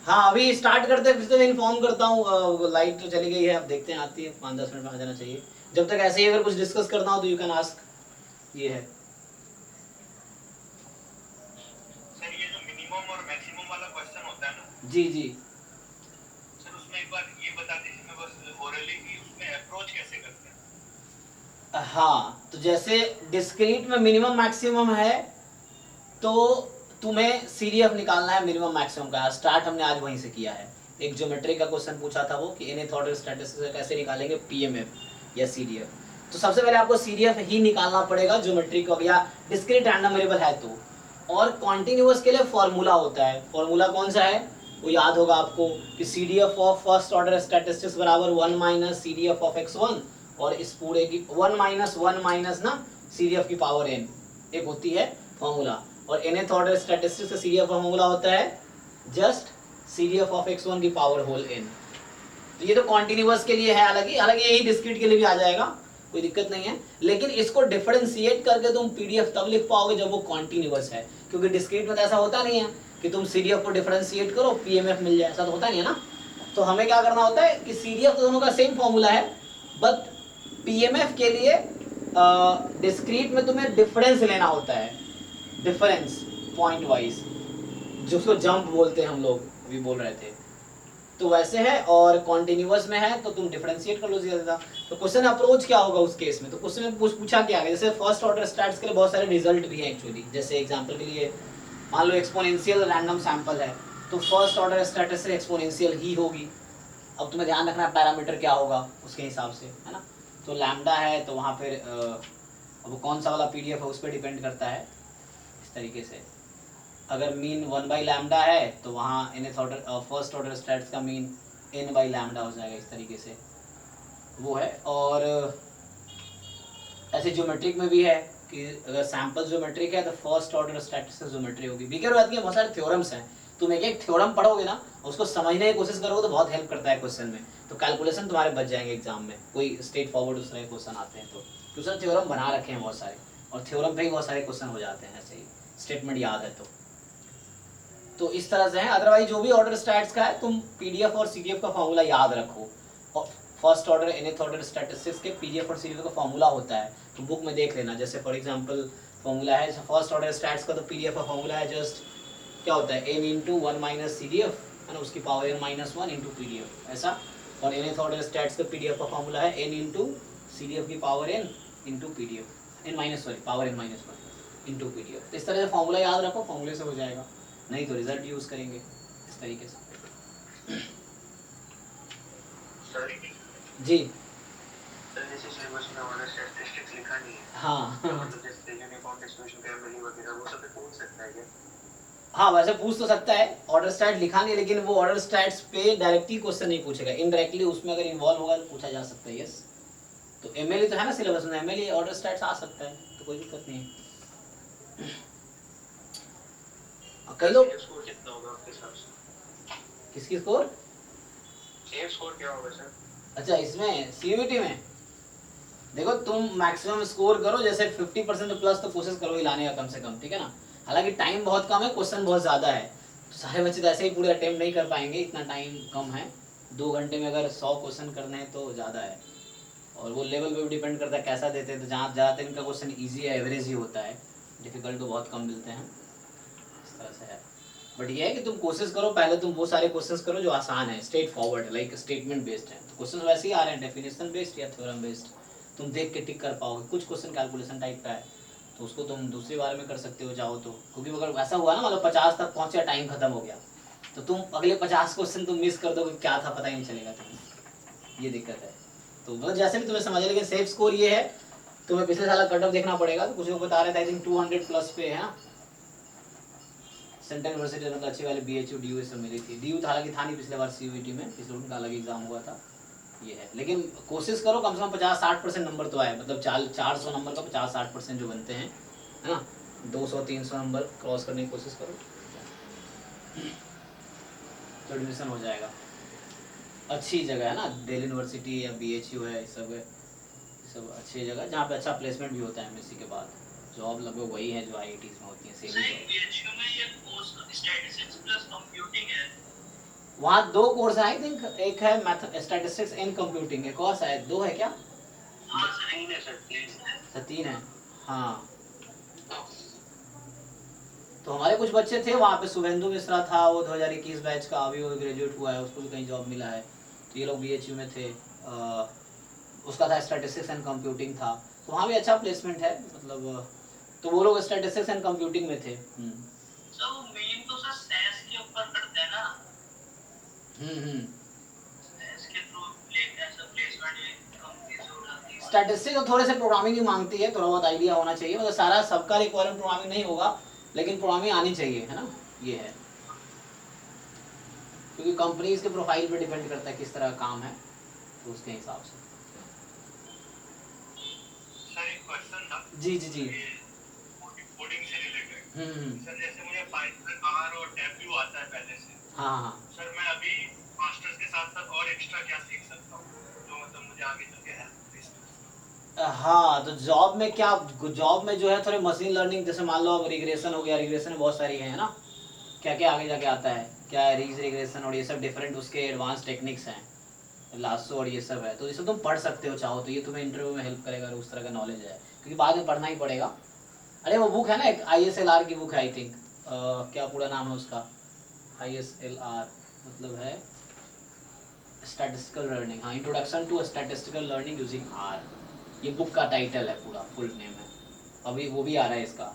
हाँ अभी स्टार्ट करते हैं, फिर से इन्फॉर्म करता हूँ। लाइट तो चली गई है, अब देखते हैं आती है, 5-10 मिनट में आ जाना चाहिए। जब तक ऐसे ही अगर कुछ डिस्कस करना हो तो यू कैन आस्क। ये है
सर, ये जो मिनिमम और मैक्सिमम वाला क्वेश्चन होता है ना
जी जी।
सर, उसमें एक बार ये बता दीजिए मैं बस ओरली कि उसमें अप्रोच कैसे करते हैं।
हाँ तो जैसे डिस्क्रीट में मिनिमम मैक्सिमम है तो तुम्हें सीडीएफ निकालना है मिनिमम मैक्सिमम का। स्टार्ट हमने आज वहीं से किया है। एक ज्योमेट्री का क्वेश्चन पूछा था वो कि nth ऑर्डर स्टैटिस्टिक्स कैसे निकालेंगे पीएमएफ या सीडीएफ। तो सबसे पहले आपको सीडीएफ ही निकालना पड़ेगा ज्योमेट्री का या डिस्क्रीट रैंडम वेरिएबल है तो। और कॉन्टिन्यूअस के लिए फॉर्मूला होता है। फॉर्मूला कौन सा है वो याद होगा आपको कि CDF of first order statistics बराबर 1 माइनस सीडीएफ ऑफ x1 और इस पूरे की 1 माइनस ना सीडीएफ की पावर n एक होती है फॉर्मूला। और nth ऑर्डर स्टैटिस्टिक्स का सीडीएफ फॉर्मूला होता है जस्ट सीडीएफ ऑफ x1 की पावर होल n। तो ये तो कॉन्टिन्यूअस के लिए है, हालांकि यही डिस्क्रीट के लिए भी आ जाएगा, कोई दिक्कत नहीं है। लेकिन इसको डिफरेंशिएट करके तुम पीडीएफ तब लिख पाओगे जब वो कॉन्टिन्यूअस है, क्योंकि डिस्क्रीट में तो ऐसा होता नहीं है कि तुम सीडीएफ को डिफरेंशिएट करो पीएमएफ मिल जाए, ऐसा तो होता नहीं है ना। तो हमें क्या करना होता है कि सीडीएफ तो दोनों का सेम फॉर्मूला है, बट पीएमएफ के लिए डिस्क्रीट में तुम्हें डिफरेंस लेना होता है, डिफरेंस पॉइंट वाइज, जिसको जंप बोलते हैं हम लोग अभी बोल रहे थे। तो वैसे है, और कॉन्टिन्यूअस में है तो तुम डिफरेंशिएट कर लो ज्यादा। तो क्वेश्चन अप्रोच क्या होगा उस केस में, तो क्वेश्चन में पूछा क्या है, जैसे फर्स्ट ऑर्डर स्टैट्स के लिए बहुत सारे रिजल्ट भी हैं एक्चुअली। जैसे एग्जांपल के लिए मान लो एक्सपोनेंशियल रैंडम सैंपल है तो फर्स्ट ऑर्डर स्टैटिस्टिक्स से एक्सपोनेंशियल ही होगी। अब तुम्हें ध्यान रखना है पैरामीटर क्या होगा उसके हिसाब से, है ना। तो लैम्डा है तो वहाँ फिर अब कौन सा वाला पीडीएफ है उस पर डिपेंड करता है। इस तरीके से अगर मीन 1/लैम्डा है तो वहाँ nth order first order stats का मीन n/लैम्डा हो जाएगा, इस तरीके से वो है। और ऐसे ज्योमेट्रिक में भी है कि अगर सैंपल ज्योमेट्रिक है तो फर्स्ट ऑर्डर स्टैटिस्टिक्स ज्योमेट्री होगी। बीकर बात की बहुत सारे थ्योरम्स हैं, तुम एक थ्योरम पढ़ोगे ना उसको समझने की कोशिश करोगे तो बहुत हेल्प करता है क्वेश्चन में, तो कैलकुलेशन तुम्हारे बच जाएंगे एग्जाम में। कोई स्ट्रेट फॉरवर्ड उस तरह के क्वेश्चन आते हैं तो क्वेश्चन थ्योरम बना रखे हैं बहुत सारे, और थ्योरम पे ही बहुत सारे क्वेश्चन हो जाते हैं ऐसे ही स्टेटमेंट याद है तो इस तरह से है। अदरवाइज जो भी ऑर्डर स्टैट्स का है तुम पीडीएफ और सीडीएफ का फॉर्मूला याद रखो। और first order nth order statistics के पीडीएफ और सीडीएफ का फॉर्मूला होता है तो बुक में देख लेना। जैसे फॉर एग्जांपल फॉर्मूला है फर्स्ट ऑर्डर स्टैट्स का, तो पीडीएफ का फॉर्मूला है जस्ट क्या होता है n इंटू 1 माइनस सीडीएफ है ना, उसकी पावर n-1 इंटू पीडीएफ ऐसा। और nth ऑर्डर स्टैट्स का पीडीएफ का फॉर्मूला है n इंटू सीडीएफ की power n into PDF power n-1 into PDF. इस तरह से फॉर्मूला याद रखो, फॉर्मूले से हो जाएगा, नहीं तो रिजल्ट यूज करेंगे इस तरीके से।
सर
जी
जैसे सिलेबस में ऑर्डर स्टैटिस्टिक्स लिखा नहीं है,
हाँ
तो जैसे यूनिफॉर्म डिस्ट्रीब्यूशन कैमली वगैरह वो सब पूछ सकता है क्या?
हाँ वैसे पूछ तो सकता है, ऑर्डर स्टैट लिखा नहीं, लेकिन वो ऑर्डर स्टैट्स पे डायरेक्टली क्वेश्चन नहीं पूछेगा, इनडायरेक्टली उसमें अगर इन्वॉल्व होगा तो पूछा जा सकता है। यस तो एमएलए तो है ना सिलेबस में, एमएलए ऑर्डर स्टैट्स आ सकता है तो कोई दिक्कत नहीं है। कई लोग
स्कोर कितना होगा आपके हिसाब से?
किसकी स्कोर?
सेफ स्कोर क्या होगा सर?
अच्छा इसमें सीयूईटी में देखो तुम मैक्सिमम स्कोर करो, जैसे 50% प्लस तो कोशिश करो ही लाने का कम से कम, ठीक है ना। हालांकि टाइम बहुत कम है, क्वेश्चन बहुत ज़्यादा है, तो सारे बच्चे तो ऐसे ही पूरे अटेम्प्ट नहीं कर पाएंगे, इतना टाइम कम है। 2 घंटे में अगर 100 क्वेश्चन करने हैं तो ज़्यादा है, और वो लेवल पे भी डिपेंड करता है कैसा देते हैं। तो जहाँ ज़्यादातर इनका क्वेश्चन ईजी है, एवरेज ही होता है, डिफिकल्ट तो बहुत कम मिलते हैं, इस तरह से है। बट ये है कि तुम कोशिश करो, पहले तुम वो सारे क्वेश्चंस करो जो आसान है, straight forward like statement based है। तो क्वेश्चन वैसे ही आ रहे हैं, डेफिनेशन बेस्ड या थ्योरम बेस्ड, तुम देख के टिक कर पाओगे। कुछ क्वेश्चन कैलकुलेशन टाइप का है तो उसको तुम दूसरी बार में कर सकते हो चाहो तो, क्योंकि अगर ऐसा हुआ ना मतलब 50 तक पहुंचे टाइम खत्म हो गया तो तुम अगले 50 क्वेश्चन तुम मिस कर दोगे, क्या था पता ही नहीं चलेगा तुम्हें, ये दिक्कत है। तो मतलब जैसे भी तुम्हें समझ, लेकिन सेफ स्कोर ये है, तुम्हें पिछले साल कट ऑफ देखना पड़ेगा। तो कुछ लोग बता रहे थे आई थिंक 200 प्लस पे है ना, सेंट्रल यूनिवर्सिटी मतलब अच्छी वाली बीएचयू डीयू सब मिली थी। डीयू हालांकि था नहीं पिछले बार सीयूईटी में, पिछले उनका अलग एग्जाम हुआ था, ये है। लेकिन कोशिश करो कम से कम 50-60% नंबर तो आए, मतलब 400 नंबर का 50-60% जो बनते हैं, है ना, 200-300 नंबर क्रॉस करने की कोशिश करो तो एडमिशन हो जाएगा। अच्छी जगह है ना, दिल्ली यूनिवर्सिटी या बीएचयू है, सब अच्छी जगह जहाँ पे अच्छा प्लेसमेंट भी होता है एमएससी के बाद। जॉब लगभग वही है जो आईआईटीज में होती है, सेम ही जॉब।
बीएचयू में ये पोस्ट स्टैटिस्टिक्स प्लस कंप्यूटिंग है,
वहाँ दो कोर्स है आई थिंक, एक है मैथ स्टैटिस्टिक्स एंड कंप्यूटिंग, एक और शायद दो है क्या?
हाँ सर, 3 है सर, 3 है।
अच्छा 3 है, हाँ। तो हमारे कुछ बच्चे थे वहाँ पे, शुभेंदु मिश्रा था, वो 2021 बैच का, अभी वो ग्रेजुएट हुआ है, उसको भी कहीं जॉब मिला है। तो ये लोग BHU में थे, उसका था स्टैटिस्टिक्स एंड कंप्यूटिंग था, तो वहाँ भी अच्छा प्लेसमेंट है मतलब। तो वो लोग स्टैटिस्टिक्स एंड कंप्यूटिंग में थे।
सर वो मेन तो सर सेंस के ऊपर करते हैं ना, सेंस के थ्रू प्लेसमेंट में कंपनीज हो जाती है।
स्टैटिस्टिक्स तो थोड़े से प्रोग्रामिंग ही मांगती है, थोड़ा बहुत आइडिया होना चाहिए, मतलब सारा सबका रिक्वायरमेंट प्रोग्रामिंग नहीं होगा, लेकिन प्रोग्रामिंग आनी चाहिए, है ना, ये है। क्योंकि कंपनीज के प्रोफाइल पे डिपेंड करता है किस तरह का काम है, तो उसके हिसाब से।
सर एक क्वेश्चन था,
जी जी जी।
कोडिंग से रिलेटेड। सर जैसे मुझे पाइथन R और W आता है पहले से,
हाँ हाँ
सर मैं अभी मास्टर्स के साथ साथ और एक्स्ट्रा क्या सीख सकता हूँ जो मतलब मुझे आगे चल के हेल्प कर सकता है?
हाँ, तो जॉब में क्या, जॉब में जो है थोड़े मशीन लर्निंग, जैसे मान लो अब रिग्रेशन हो गया, रिग्रेशन में बहुत सारी है ना, क्या क्या आगे जाके आता है, क्या है रीज रिग्रेशन और ये सब डिफरेंट उसके एडवांस टेक्निक्स हैं, लासो और ये सब है, तो ये सब तुम पढ़ सकते हो चाहो तो, ये तुम्हें इंटरव्यू में हेल्प करेगा अगर उस तरह का नॉलेज है, क्योंकि बाद में पढ़ना ही पड़ेगा। अरे वो बुक है ना एक ISLR की बुक है आई थिंक, क्या पूरा नाम है उसका, ISLR मतलब है स्टैटिस्टिकल लर्निंग, हाँ, introduction to statistical learning using R, ये बुक का टाइटल है, पूरा फुल नेम है। अभी वो भी आ रहा है इसका,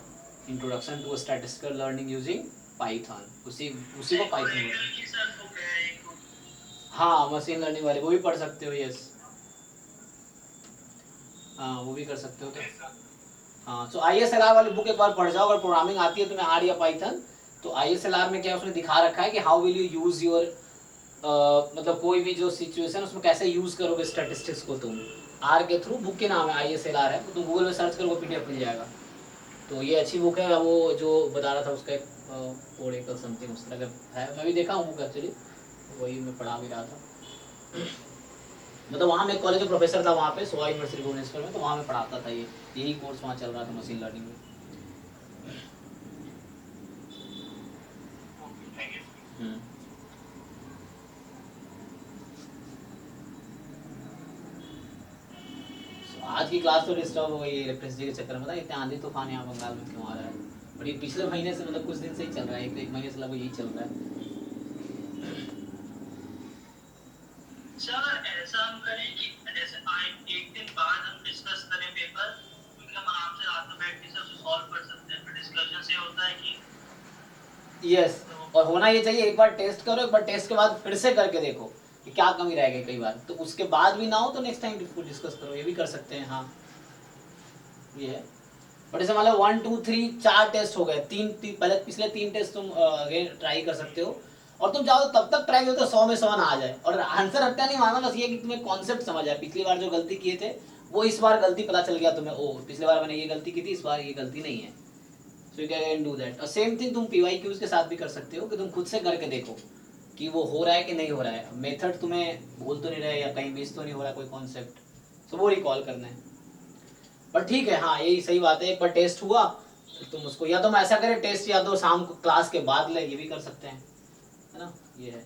introduction to statistical learning using Python, उसी उसी को पाइथन बोलते हैं। हाँ, मशीन लर्निंग वाले वो भी पढ़ सकते हो, यस, हाँ वो भी कर सकते हो। तो हाँ, तो ISLR वाली बुक एक बार पढ़ जाओ, अगर प्रोग्रामिंग आती है तुम्हें R या पाइथन, तो ISLR में क्या है, उसने दिखा रखा है कि how will you use your, मतलब कोई भी जो सिचुएशन उसमें कैसे यूज करोगे स्टैटिस्टिक्स को तुम, R के थ्रू, बुक के नाम है ISLR है, तो तुम गूगल में सर्च करोगे PDF मिल जाएगा। तो ये अच्छी बुक है, वो जो बता रहा था उसका एक ओरेकल समथिंग उस तरह का है, मैं भी देखा हूँ बुक एक्चुअली, वही मैं पढ़ा भी रहा था। मतलब वहाँ मैं कॉलेज में प्रोफेसर था वहाँ पे, सोआ यूनिवर्सिटी भुवनेश्वर में, तो वहाँ मैं पढ़ाता था, ये यही कोर्स वहाँ चल रहा था मशीन लर्निंग में। हम्म। आज की क्लास तो डिस्टर्ब हो गई इलेक्ट्रिसिटी के चक्कर में, पता है इतने आंधी तूफान यहाँ बंगाल में क्यों आ रहा है, और ये पिछले महीने से, मतलब कुछ दिन से ही चल रहा है, एक महीने से लगभग यही चल रहा है।
सर ऐसा हम करें कि जैसे आज एक दिन बाद हम डिस्कस करें पेपर, क्योंकि हम आराम से रात में बैठ के सब सॉल्व कर सकते हैं, फिर डिस्कशन से होता है कि
यस, और होना ये चाहिए, एक बार टेस्ट करो, एक बार टेस्ट के बाद फिर से करके देखो कि क्या कमी रह गई कई बार, तो उसके बाद भी ना हो तो नेक्स्ट टाइम डिस्कस करो, ये भी कर सकते हैं। हाँ ये है, बट जैसे मान लो 1 2 3 4 टेस्ट हो गए, पहले पिछले 3 टेस्ट तुम अगेन ट्राई कर सकते हो, और तुम चाहो तो तब तक ट्राई करो तो 100 में 100 ना आ जाए, और आंसर हत्या नहीं मांगना, बस ये कि तुम्हें कॉन्सेप्ट समझ आए, पिछली बार जो गलती किए थे वो इस बार गलती पता चल गया तुम्हें, ओ पिछली बार मैंने ये गलती की थी, इस बार ये गलती नहीं है, so you can do that. और सेम थिंग तुम PYQs के साथ भी कर सकते हो, कि तुम खुद से करके देखो कि वो हो रहा है कि नहीं हो रहा है, मेथड तुम्हें भूल तो नहीं रहे, या कहीं मिस तो नहीं हो रहा है कोई कॉन्सेप्ट, तो वो रिकॉल करना है। पर ठीक है, हाँ यही सही बात है, एक बार टेस्ट हुआ तो तुम उसको, या तो हम ऐसा करें टेस्ट या तो शाम को क्लास के बाद ले, ये भी कर सकते हैं, है ना, ये है।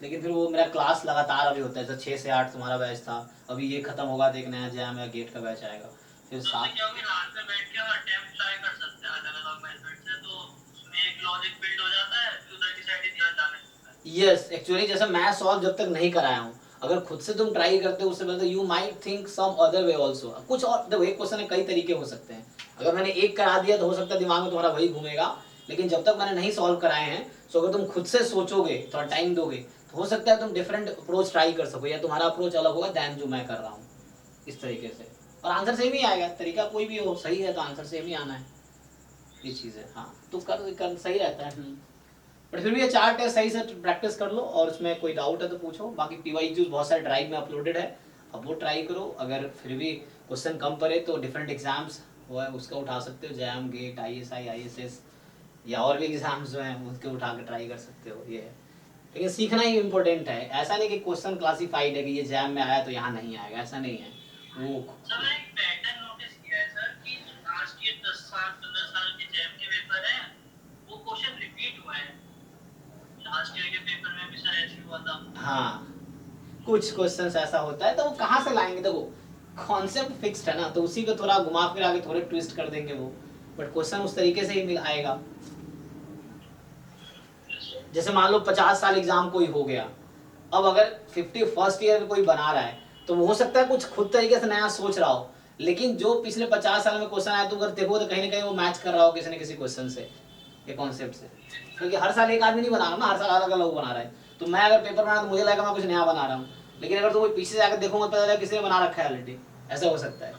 लेकिन फिर वो मेरा क्लास लगातार अभी होता है, जैसे 6 से 8 तुम्हारा बैच था, अभी ये खत्म होगा तो एक नया जैम या गेट का बैच आएगा, फिर
तो
साथ
क्या होगा, रात में बैठ के हम अटेम्प्ट ट्राई कर सकते हैं अलग अलग मेथड से, तो उसमें एक लॉजिक बिल्ड हो जाता है, फिर उधर की साइड ही ध्यान जाने लगता है।
यस, एक्चुअली जैसे मैं सॉल्व जब तक नहीं कराया हूँ, अगर खुद से तुम ट्राई करते हो उससे पहले, you might think some other way also, कुछ और, देखो एक क्वेश्चन है कई तरीके हो सकते हैं, अगर मैंने एक करा दिया तो हो सकता है दिमाग में तुम्हारा वही घूमेगा, लेकिन जब तक मैंने नहीं सॉल्व कराए हैं, तो अगर तुम खुद से सोचोगे, थोड़ा टाइम दोगे, तो हो सकता है तुम डिफरेंट अप्रोच ट्राई कर सको, या तुम्हारा अप्रोच अलग होगा दैन जो मैं कर रहा हूँ, इस तरीके से, और आंसर सेम ही आएगा, तरीका कोई भी हो सही है तो आंसर सेम ही आना है, ये चीज़ है। हाँ तो कर सही रहता है। बट फिर भी ये 4 टेस्ट सही से प्रैक्टिस कर लो, और उसमें कोई डाउट है तो पूछो, बाकी PYQs बहुत सारे ड्राइव में अपलोडेड है, अब वो ट्राई करो, अगर फिर भी क्वेश्चन कम पड़े तो डिफरेंट एग्जाम्स वो है उसका उठा सकते हो, जैम गेट ISI ISS या और भी एग्जाम्स जो हैं उनके उठा के ट्राई कर सकते हो, ये है। लेकिन सीखना ही इम्पोर्टेंट है, ऐसा नहीं कि क्वेश्चन क्लासीफाइड है कि ये जैम में आया तो यहाँ नहीं आएगा, ऐसा नहीं है वो।
सर मैंने एक पैटर्न नोटिस किया है सर, कि लास्ट के 10 साल 15 साल के जैम के पेपर हैं, वो क्वेश्चन रिपीट हुए हैं, लास्ट ईयर के पेपर में भी सर
हाँ, कुछ क्वेश्चंस ऐसा होता है, तो वो कहाँ से लाएंगे? देखो कॉन्सेप्ट फिक्स्ड है ना, तो उसी को थोड़ा घुमा फिरा के थोड़े ट्विस्ट कर देंगे वो, बट क्वेश्चन उस तरीके से ही आएगा। जैसे मान लो 50 साल एग्जाम कोई हो गया, अब अगर 50 फर्स्ट ईयर कोई बना रहा है तो हो सकता है कुछ खुद तरीके से नया सोच रहा हो, लेकिन जो पिछले 50 साल में क्वेश्चन आया तो अगर देखो तो कहीं ना कहीं वो मैच कर रहा हो किसी न किसी क्वेश्चन से या कॉन्सेप्ट से, क्योंकि हर साल एक आदमी नहीं बना रहा ना, हर साल अलग अलग बना रहा है। तो मैं अगर पेपर बना तो मुझे लगेगा मैं कुछ नया बना रहा हूँ, लेकिन अगर तुम पीछे जाकर देखोगे पता चलेगा किसी ने बना रखा है ऑलरेडी, ऐसा हो सकता है।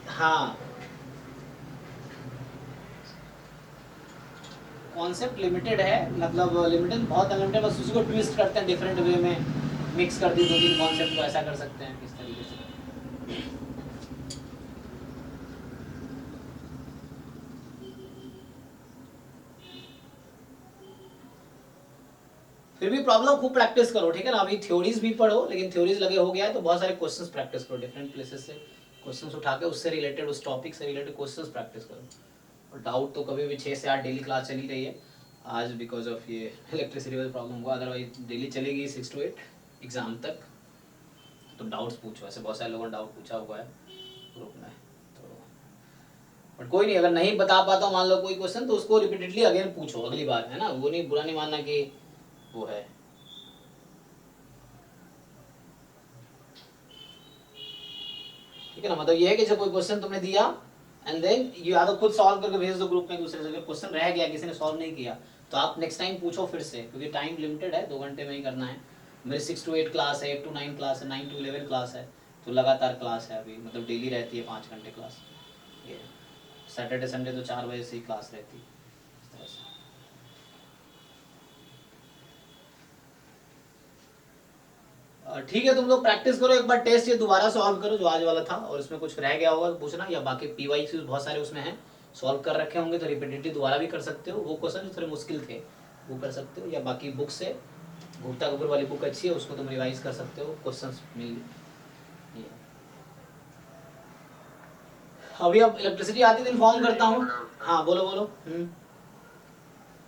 हाँ, कॉन्सेप्ट लिमिटेड है, मतलब लिमिटेड बहुत अनलिमिटेड, बस उसी को ट्विस्ट करते हैं डिफरेंट वे में, मिक्स कर दी 2-3 कॉन्सेप्ट को, ऐसा कर सकते हैं किस तरीके से। फिर भी प्रॉब्लम खूब प्रैक्टिस करो, ठीक है ना। अभी थ्योरीज भी पढ़ो, लेकिन थ्योरीज लगे हो गया है तो बहुत सारे क्वेश्चंस प्रैक्टिस करो, डिफरेंट प्लेसेस से क्वेश्चंस उठा के उससे रिलेटेड, उस टॉपिक से रिलेटेड क्वेश्चंस प्रैक्टिस करो। और डाउट तो कभी भी 6 से 8 डेली क्लास चली रही है, आज बिकॉज ऑफ ये इलेक्ट्रिसिटी वाली प्रॉब्लम हुआ, अदरवाइज डेली चलेगी 6 to 8 एग्जाम तक। तो डाउट्स पूछो, ऐसे बहुत सारे लोगों ने डाउट पूछा हुआ है ग्रुप में, तो बट कोई नहीं, अगर नहीं बता पाता मान लो कोई क्वेश्चन तो उसको रिपीटेडली अगेन पूछो अगली बार, है ना, वो नहीं, बुरा नहीं मानना कि वो है। ठीक है ना, मतलब ये है कि जब कोई क्वेश्चन तुमने दिया एंड देन यू या तो खुद सॉल्व करके भेज दो ग्रुप में दूसरे से, अगर क्वेश्चन रह गया किसी ने सॉल्व नहीं किया तो आप नेक्स्ट टाइम पूछो फिर से, क्योंकि टाइम लिमिटेड है, 2 घंटे में ही करना है। मेरी 6 to 8 क्लास है, 8 to 9 क्लास है, 9 to 11 क्लास है, तो लगातार क्लास है अभी, मतलब डेली रहती है 5 घंटे क्लास। ये सैटरडे संडे तो 4 बजे से ही क्लास रहती है, इस तरह से। ठीक है, तुम लोग प्रैक्टिस करो, एक बार टेस्ट ये दोबारा सॉल्व करो जो आज वाला था, और इसमें कुछ रह गया होगा तो पूछना, या बाकी पीवाईक्यूज बहुत सारे उसमें हैं, सॉल्व कर रखे होंगे तो रिपीटेटिव दोबारा भी कर सकते हो, वो क्वेश्चन जो थोड़े मुश्किल थे वो कर सकते हो, या बाकी बुक से गुप्ता कपूर वाली बुक अच्छी है, उसको तुम रिवाइज कर सकते हो, क्वेश्चंस मिल। अभी अब इलेक्ट्रिसिटी आती है इन्फॉर्म करता हूँ। हाँ बोलो बोलो।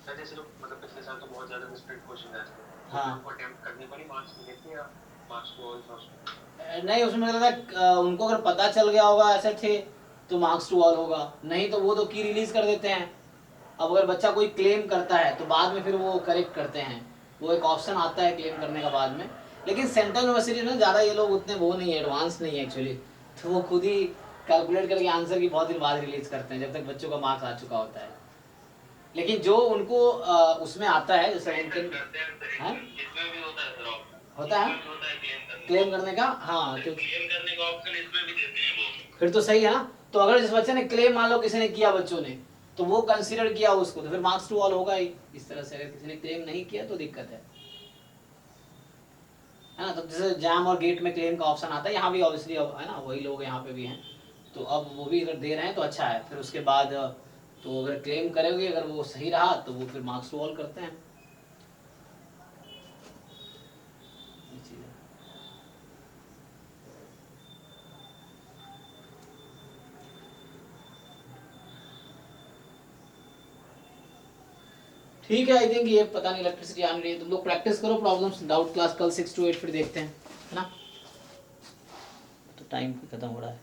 सर जैसे लोग मतलब पिछले साल तो बहुत ज्यादा मिस्टेक क्वेश्चन आए थे,
हाँ,
उनको अटेम्प्ट करने पर ही मार्क्स मिले थे या मार्क्स को ऑल फर्स्ट?
नहीं उसमें मुझे लगता है उनको अगर पता चल गया होगा ऐसे थे तो मार्क्स टू ऑल होगा, नहीं तो वो तो की रिलीज कर देते हैं। अब अगर बच्चा कोई क्लेम करता है तो बाद में फिर वो करेक्ट करते हैं, वो एक ऑप्शन आता है क्लेम करने का बाद में, लेकिन सेंट्रल यूनिवर्सिटी में ज़्यादा ये लोग उतने वो नहीं है, एडवांस नहीं है एक्चुअली, तो वो खुद ही कैलकुलेट करके आंसर की बहुत दिन बाद रिलीज करते हैं, जब तक बच्चों का मार्क्स आ चुका होता है। लेकिन जो उनको उसमें आता है जैसे उनके हाँ? होता है क्लेम करने का, हाँ क्योंकि
क्लेम करने का ऑप्शन इसमें भी देते हैं वो,
फिर तो सही है ना। तो अगर जिस बच्चे ने क्लेम मान लो किसी ने किया बच्चों ने, तो वो कंसीडर किया उसको, तो फिर मार्क्स टू ऑल होगा ही इस तरह से। अगर किसी ने क्लेम नहीं किया तो दिक्कत है ना। तो जैसे जैम और गेट में क्लेम का ऑप्शन आता है, यहाँ भी ऑब्वियसली है ना, वही लोग यहाँ पे भी हैं, तो अब वो भी अगर दे रहे हैं तो अच्छा है। फिर उसके बाद तो अगर क्लेम करोगे, अगर वो सही रहा तो वो फिर मार्क्स टू ऑल करते हैं। ठीक है, आई थिंक ये पता नहीं इलेक्ट्रिसिटी आने रही है, तुम लोग प्रैक्टिस करो प्रॉब्लम्स, डाउट क्लास कल 6 to 8 फिर देखते हैं, है ना। तो टाइम खत्म हो रहा है।